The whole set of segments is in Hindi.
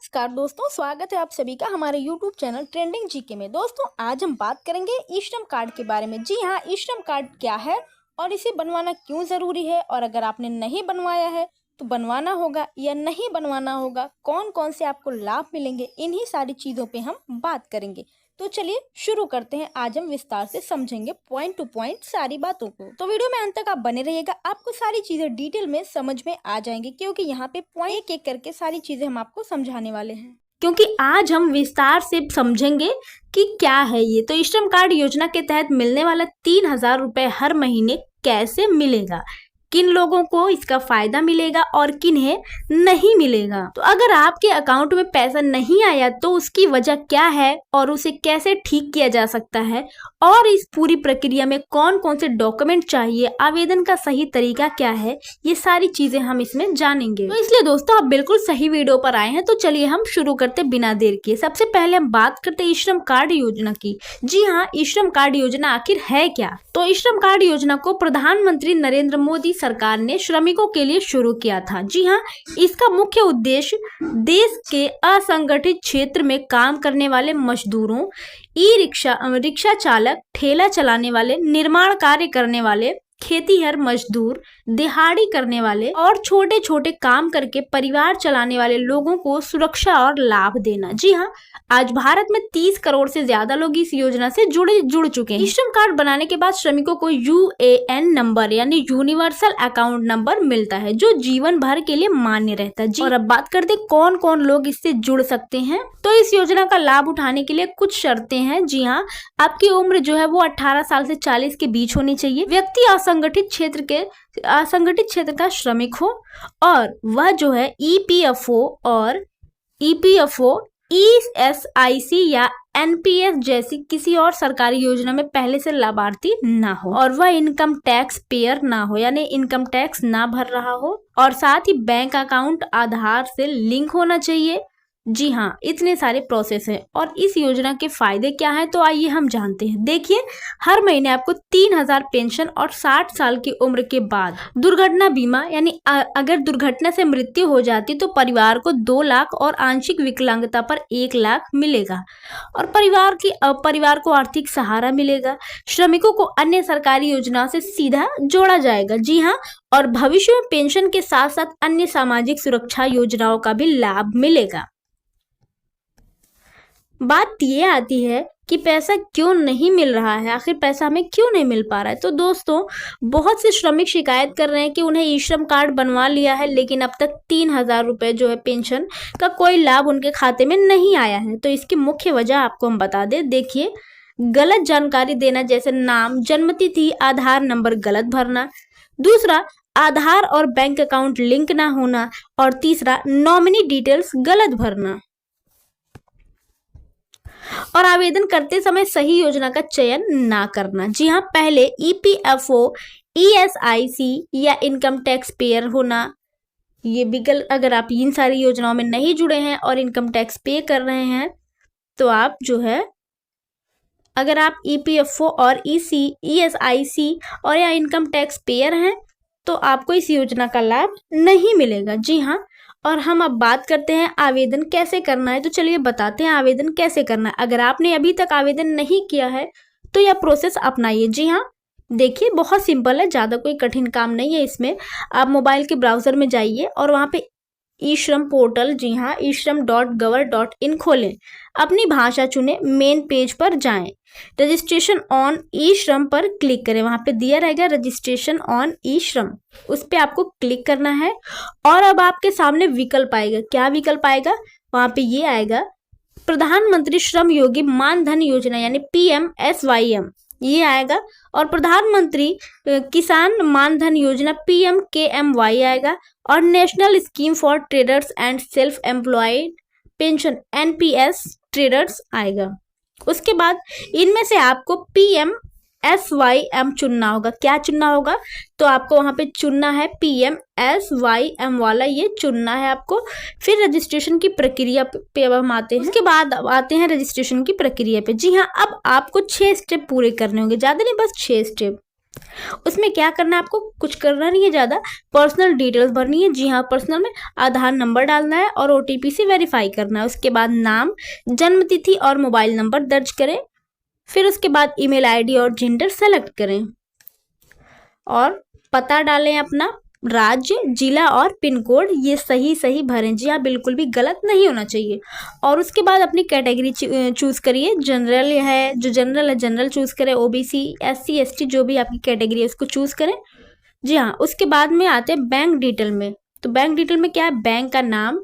नमस्कार दोस्तों, स्वागत है आप सभी का हमारे YouTube चैनल ट्रेंडिंग जीके में। दोस्तों आज हम बात करेंगे ई श्रम कार्ड के बारे में। जी हाँ, ई श्रम कार्ड क्या है और इसे बनवाना क्यों ज़रूरी है, और अगर आपने नहीं बनवाया है तो बनवाना होगा या नहीं बनवाना होगा, कौन कौन से आपको लाभ मिलेंगे, इन्हीं सारी चीज़ों पे हम बात करेंगे। तो चलिए शुरू करते हैं। आज हम विस्तार से समझेंगे पॉइंट टू पॉइंट सारी बातों को। तो वीडियो में अंत तक आप बने रहिएगा, आपको सारी चीजें डिटेल में समझ में आ जाएंगी, क्योंकि यहाँ पे पॉइंट एक एक करके सारी चीजें हम आपको समझाने वाले हैं। क्योंकि आज हम विस्तार से समझेंगे कि क्या है ये। तो ई श्रम कार्ड योजना के तहत मिलने वाला 3,000 रुपए हर महीने कैसे मिलेगा, किन लोगों को इसका फायदा मिलेगा और किन्हें नहीं मिलेगा। तो अगर आपके अकाउंट में पैसा नहीं आया तो उसकी वजह क्या है और उसे कैसे ठीक किया जा सकता है, और इस पूरी प्रक्रिया में कौन कौन से डॉक्यूमेंट चाहिए, आवेदन का सही तरीका क्या है, ये सारी चीजें हम इसमें जानेंगे। तो इसलिए दोस्तों आप बिल्कुल सही वीडियो पर आए हैं। तो चलिए हम शुरू करते बिना देर किए। सबसे पहले हम बात करते ई श्रम कार्ड योजना की। जी हाँ, ई श्रम कार्ड योजना आखिर है क्या। तो ई श्रम कार्ड योजना को प्रधानमंत्री नरेंद्र मोदी सरकार ने श्रमिकों के लिए शुरू किया था। जी हाँ, इसका मुख्य उद्देश्य देश के असंगठित क्षेत्र में काम करने वाले मजदूरों, रिक्शा चालक, ठेला चलाने वाले, निर्माण कार्य करने वाले, खेतीहर मजदूर, दिहाड़ी करने वाले और छोटे छोटे काम करके परिवार चलाने वाले लोगों को सुरक्षा और लाभ देना। जी हाँ, आज भारत में 30 करोड़ से ज्यादा लोग इस योजना से जुड़ चुके हैं। ई श्रम कार्ड बनाने के बाद श्रमिकों को यूएएन नंबर यानी यूनिवर्सल अकाउंट नंबर मिलता है, जो जीवन भर के लिए मान्य रहता है। जी, और अब बात करते कौन कौन लोग इससे जुड़ सकते हैं। तो इस योजना का लाभ उठाने के लिए कुछ शर्तें हैं। जी हाँ, आपकी उम्र जो है वो 18 साल से 40 के बीच होनी चाहिए। व्यक्ति असंगठित क्षेत्र का श्रमिक हो, और वह जो है ईपीएफओ, ईएसआईसी या एनपीएस जैसी किसी और सरकारी योजना में पहले से लाभार्थी ना हो, और वह इनकम टैक्स पेयर ना हो, यानी इनकम टैक्स ना भर रहा हो, और साथ ही बैंक अकाउंट आधार से लिंक होना चाहिए। जी हाँ, इतने सारे प्रोसेस हैं। और इस योजना के फायदे क्या हैं, तो आइए हम जानते हैं। देखिए, हर महीने आपको 3,000 पेंशन और 60 साल की उम्र के बाद दुर्घटना बीमा, यानी अगर दुर्घटना से मृत्यु हो जाती तो परिवार को 2 लाख और आंशिक विकलांगता पर 1 लाख मिलेगा, और परिवार को आर्थिक सहारा मिलेगा। श्रमिकों को अन्य सरकारी योजनाओं से सीधा जोड़ा जाएगा। जी हाँ, और भविष्य में पेंशन के साथ साथ अन्य सामाजिक सुरक्षा योजनाओं का भी लाभ मिलेगा। बात ये आती है कि पैसा क्यों नहीं मिल रहा है, आखिर पैसा हमें क्यों नहीं मिल पा रहा है। तो दोस्तों, बहुत से श्रमिक शिकायत कर रहे हैं कि उन्हें ई श्रम कार्ड बनवा लिया है, लेकिन अब तक 3,000 रुपए जो है पेंशन का कोई लाभ उनके खाते में नहीं आया है। तो इसकी मुख्य वजह आपको हम बता दें। देखिए, गलत जानकारी देना, जैसे नाम, जन्मतिथि, आधार नंबर गलत भरना। दूसरा, आधार और बैंक अकाउंट लिंक ना होना। और तीसरा, नॉमिनी डिटेल्स गलत भरना। और आवेदन करते समय सही योजना का चयन ना करना। जी हाँ, पहले ईपीएफओ, ईएसआईसी या इनकम टैक्स पेयर होना, ये विकल्प। अगर आप इन सारी योजनाओं में नहीं जुड़े हैं और इनकम टैक्स पे कर रहे हैं, तो आप जो है, अगर आप ईपीएफओ और ईएसआईसी और या इनकम टैक्स पेयर हैं, तो आपको इस योजना का लाभ नहीं मिलेगा। जी हाँ, और हम अब बात करते हैं आवेदन कैसे करना है। तो चलिए बताते हैं आवेदन कैसे करना है। अगर आपने अभी तक आवेदन नहीं किया है तो यह प्रोसेस अपनाइए। जी हाँ, देखिए, बहुत सिंपल है, ज़्यादा कोई कठिन काम नहीं है इसमें। आप मोबाइल के ब्राउज़र में जाइए और वहाँ पे ई श्रम पोर्टल, जी हाँ, ishram.gov.in खोलें, अपनी भाषा चुनें, मेन पेज पर जाएं, रजिस्ट्रेशन ऑन ई श्रम पर क्लिक करें। वहाँ पे दिया रहेगा रजिस्ट्रेशन ऑन ई श्रम, उस पर आपको क्लिक करना है। और अब आपके सामने विकल्प आएगा। क्या विकल्प आएगा? वहाँ पे ये आएगा, प्रधानमंत्री श्रम योगी मानधन योजना यानी PMSYM, ये आएगा। और प्रधानमंत्री किसान मानधन योजना PMKMY आएगा। और national scheme for traders and self employed pension NPS traders आएगा। उसके बाद इनमें से आपको PMSYM चुनना होगा। क्या चुनना होगा? तो आपको वहां पे चुनना है PMSYM वाला, ये चुनना है आपको। फिर रजिस्ट्रेशन की प्रक्रिया पे अब हम आते हैं। उसके बाद आते हैं रजिस्ट्रेशन की प्रक्रिया पे। जी हाँ, अब आपको 6 स्टेप पूरे करने होंगे, ज्यादा नहीं, बस 6 स्टेप। उसमें क्या करना है आपको, कुछ करना नहीं है ज़्यादा, पर्सनल डिटेल्स भरनी है। जी हाँ, पर्सनल में आधार नंबर डालना है और OTP से वेरीफाई करना है। उसके बाद नाम, जन्म तिथि और मोबाइल नंबर दर्ज करें। फिर उसके बाद ईमेल ID और जेंडर सेलेक्ट करें और पता डालें अपना, राज्य, जिला और पिन कोड ये सही सही भरें। जी हाँ, बिल्कुल भी गलत नहीं होना चाहिए। और उसके बाद अपनी कैटेगरी चूज़ करिए। जनरल है, जो जनरल है जनरल चूज़ करें, OBC, SC ST जो भी आपकी कैटेगरी है उसको चूज़ करें। जी हाँ, उसके बाद में आते हैं बैंक डिटेल में। तो बैंक डिटेल में क्या है, बैंक का नाम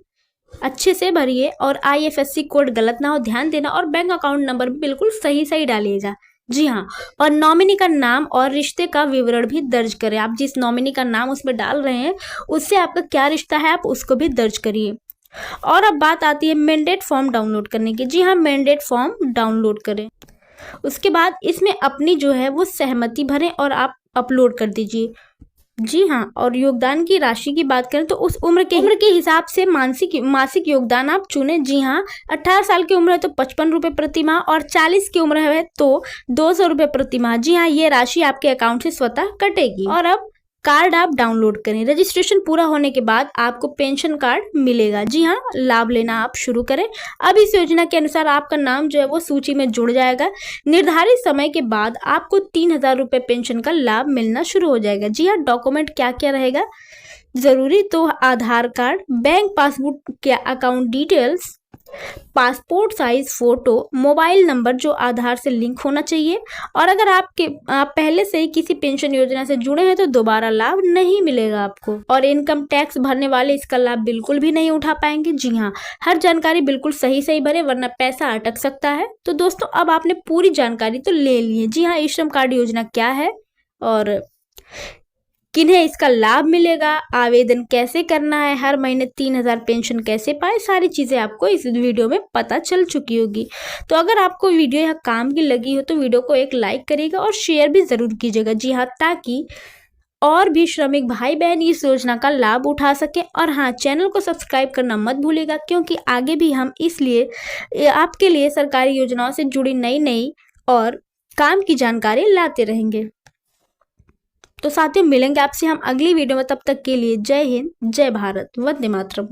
अच्छे से भरिए और IFSC कोड गलत ना हो, ध्यान देना। और बैंक अकाउंट नंबर भी बिल्कुल सही सही डालिएगा। जी हाँ, और नॉमिनी का नाम और रिश्ते का विवरण भी दर्ज करें। आप जिस नॉमिनी का नाम उसमें डाल रहे हैं उससे आपका क्या रिश्ता है, आप उसको भी दर्ज करिए। और अब बात आती है मैंडेट फॉर्म डाउनलोड करने की। जी हाँ, मैंडेट फॉर्म डाउनलोड करें। उसके बाद इसमें अपनी जो है वो सहमति भरें और आप अपलोड कर दीजिए। जी हाँ, और योगदान की राशि की बात करें तो उस उम्र के हिसाब से मासिक योगदान आप चुने। जी हाँ, 18 साल की उम्र है तो 55 रुपये प्रति माह और 40 की उम्र है तो 200 रुपये प्रति माह। जी हाँ, ये राशि आपके अकाउंट से स्वतः कटेगी। और अब कार्ड आप डाउनलोड करें। रजिस्ट्रेशन पूरा होने के बाद आपको पेंशन कार्ड मिलेगा। जी हाँ, लाभ लेना आप शुरू करें। अब इस योजना के अनुसार आपका नाम जो है वो सूची में जुड़ जाएगा। निर्धारित समय के बाद आपको 3000 रुपये पेंशन का लाभ मिलना शुरू हो जाएगा। जी हाँ, डॉक्यूमेंट क्या क्या रहेगा ज़रूरी, तो आधार कार्ड, बैंक पासबुक के account details, passport size photo, mobile number जो आधार से लिंक होना चाहिए। और अगर आप पहले से ही किसी पेंशन योजना से जुड़े हैं तो दोबारा लाभ नहीं मिलेगा आपको। और इनकम टैक्स भरने वाले इसका लाभ बिल्कुल भी नहीं उठा पाएंगे। जी हाँ, हर जानकारी बिल्कुल सही सही भरे वरना पैसा अटक सकता है। तो दोस्तों, अब आपने पूरी जानकारी तो ले ली है। जी हाँ, ई श्रम कार्ड योजना क्या है और किन्हें इसका लाभ मिलेगा, आवेदन कैसे करना है, हर महीने 3000 पेंशन कैसे पाए, सारी चीज़ें आपको इस वीडियो में पता चल चुकी होगी। तो अगर आपको वीडियो यह काम की लगी हो तो वीडियो को एक लाइक करिएगा और शेयर भी ज़रूर कीजिएगा। जी हाँ, ताकि और भी श्रमिक भाई बहन इस योजना का लाभ उठा सकें। और हाँ, चैनल को सब्सक्राइब करना मत भूलिएगा क्योंकि आगे भी हम इसलिए आपके लिए सरकारी योजनाओं से जुड़ी नई और काम की जानकारी लाते रहेंगे। तो साथियों, मिलेंगे आपसे हम अगली वीडियो में। तब तक के लिए जय हिंद, जय भारत, वंदे मातरम।